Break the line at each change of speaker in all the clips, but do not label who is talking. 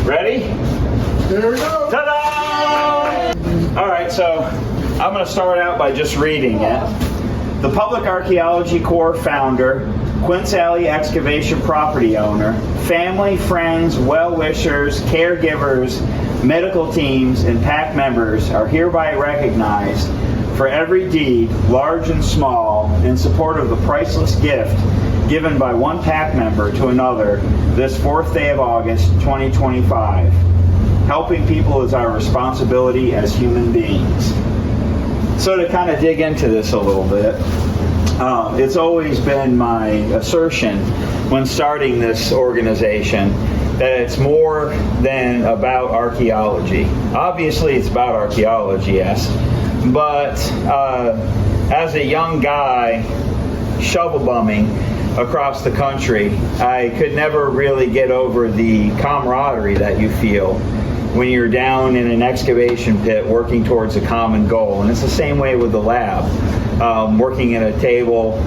Ready?
There we go.
Ta-da! All right, so I'm going to start out by just reading it. The Public Archaeology Corps founder, Quince Alley Excavation property owner, family, friends, well-wishers, caregivers, medical teams, and PAC members are hereby recognized for every deed, large and small, in support of the priceless gift given by one PAC member to another this 4th day of August, 2025. Helping people is our responsibility as human beings. So to kind of dig into this a little bit, it's always been my assertion when starting this organization that it's more than about archaeology. Obviously, it's about archaeology, yes, but as a young guy shovel bumming across the country, I could never really get over the camaraderie that you feel when you're down in an excavation pit working towards a common goal. And it's the same way with the lab. Working at a table,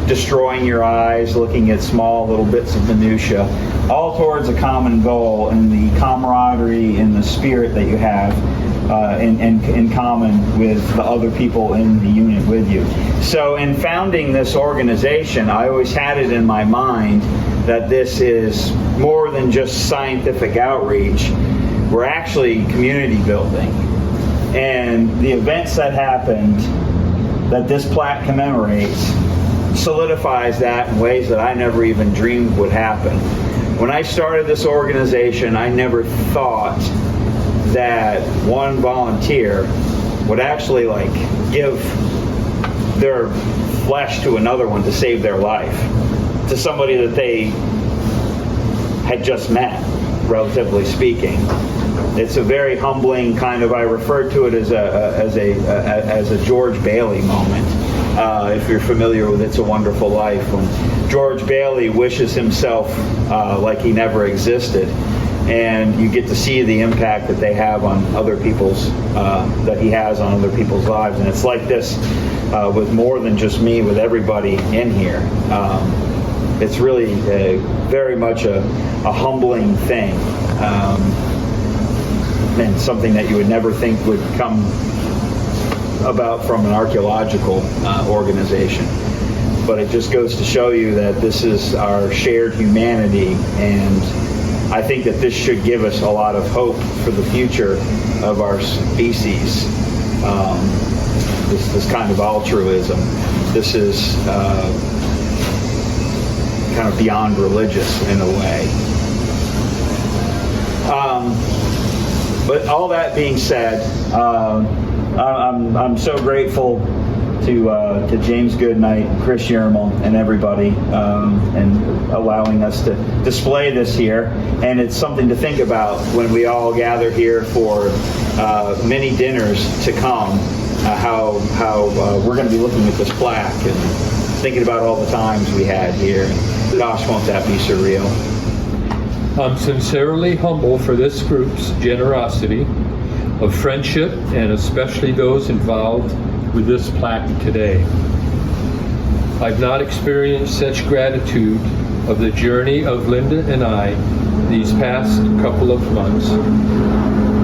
destroying your eyes, looking at small little bits of minutia, all towards a common goal, and the camaraderie and the spirit that you have in common with the other people in the unit with you. So in founding this organization, I always had it in my mind that this is more than just scientific outreach. We're actually community building. And the events that happened that this plaque commemorates solidifies that in ways that I never even dreamed would happen. When I started this organization, I never thought that one volunteer would actually give their flesh to another one to save their life, to somebody that they had just met, relatively speaking. It's a very humbling kind of, I refer to it as a George Bailey moment. If you're familiar with It's a Wonderful Life, when George Bailey wishes himself like he never existed, and you get to see the impact that they have on other people's, that he has on other people's lives. And it's like this with more than just me, with everybody in here. It's really very much a humbling thing. And something that you would never think would come about from an archaeological organization. But it just goes to show you that this is our shared humanity, and I think that this should give us a lot of hope for the future of our species. This kind of altruism. This is kind of beyond religious in a way. But all that being said, I'm so grateful to James Goodnight, Chris Yermel, and everybody, and allowing us to display this here. And it's something to think about when we all gather here for many dinners to come. How we're going to be looking at this plaque and thinking about all the times we had here. Gosh, won't that be surreal?
I'm sincerely humble for this group's generosity of friendship, and especially those involved with this plaque today. I've not experienced such gratitude of the journey of Linda and I these past couple of months.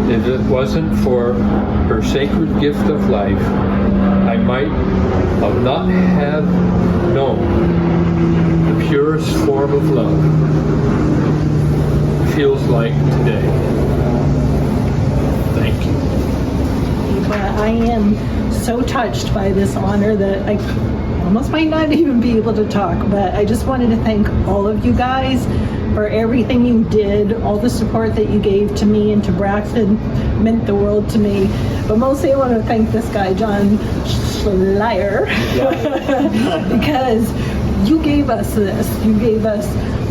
If it wasn't for her sacred gift of life, I might have not have known the purest form of love feels like today. Thank you.
But I am so touched by this honor that I almost might not even be able to talk, but I just wanted to thank all of you guys for everything you did, all the support that you gave to me and to Braxton meant the world to me. But mostly I want to thank this guy, John Schleier, because you gave us this. You gave us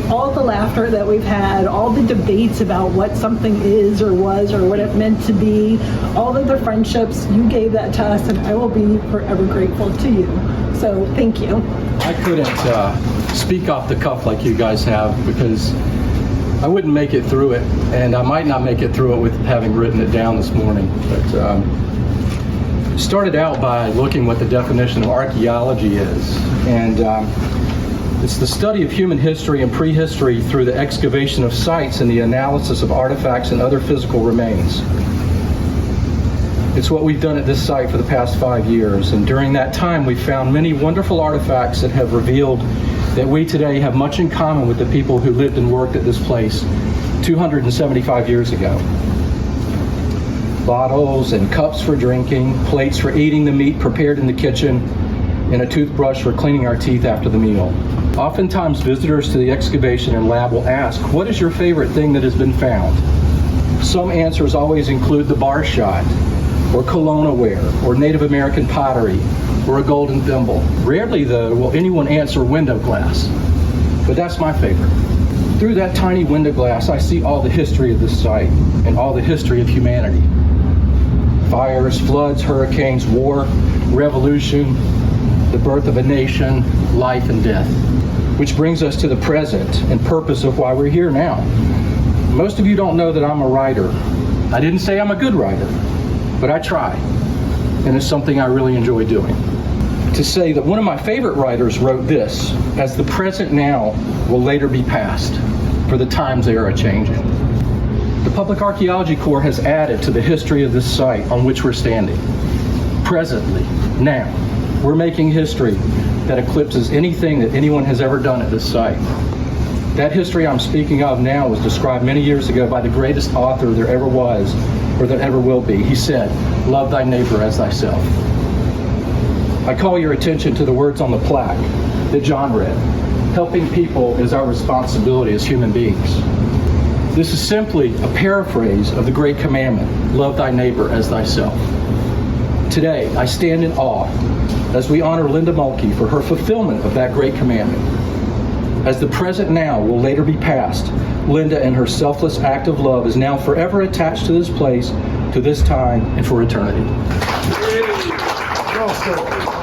all the laughter that we've had, all the debates about what something is or was or what it meant to be, all of the friendships, you gave that to us, and I will be forever grateful to you. So thank you.
I couldn't speak off the cuff like you guys have, because I wouldn't make it through it, and I might not make it through it with having written it down this morning. But started out by looking what the definition of archaeology is, and It's the study of human history and prehistory through the excavation of sites and the analysis of artifacts and other physical remains. It's what we've done at this site for the past 5 years, and during that time we've found many wonderful artifacts that have revealed that we today have much in common with the people who lived and worked at this place 275 years ago. Bottles and cups for drinking, plates for eating the meat prepared in the kitchen, and a toothbrush for cleaning our teeth after the meal. Oftentimes visitors to the excavation and lab will ask, what is your favorite thing that has been found? Some answers always include the bar shot, or Kelowna-ware, or Native American pottery, or a golden thimble. Rarely, though, will anyone answer window glass, but that's my favorite. Through that tiny window glass, I see all the history of this site and all the history of humanity. Fires, floods, hurricanes, war, revolution, the birth of a nation, life and death. Which brings us to the present and purpose of why we're here now. Most of you don't know that I'm a writer. I didn't say I'm a good writer, but I try, and it's something I really enjoy doing. To say that one of my favorite writers wrote this, as the present now will later be past, for the times they are a-changing. The Public Archaeology Corps has added to the history of this site on which we're standing. Presently, now, we're making history that eclipses anything that anyone has ever done at this site. That history I'm speaking of now was described many years ago by the greatest author there ever was, or that ever will be. He said, "Love thy neighbor as thyself." I call your attention to the words on the plaque that John read. Helping people is our responsibility as human beings. This is simply a paraphrase of the great commandment, love thy neighbor as thyself. Today, I stand in awe as we honor Linda Mulkey for her fulfillment of that great commandment. As the present now will later be past, Linda and her selfless act of love is now forever attached to this place, to this time, and for eternity.
Well said.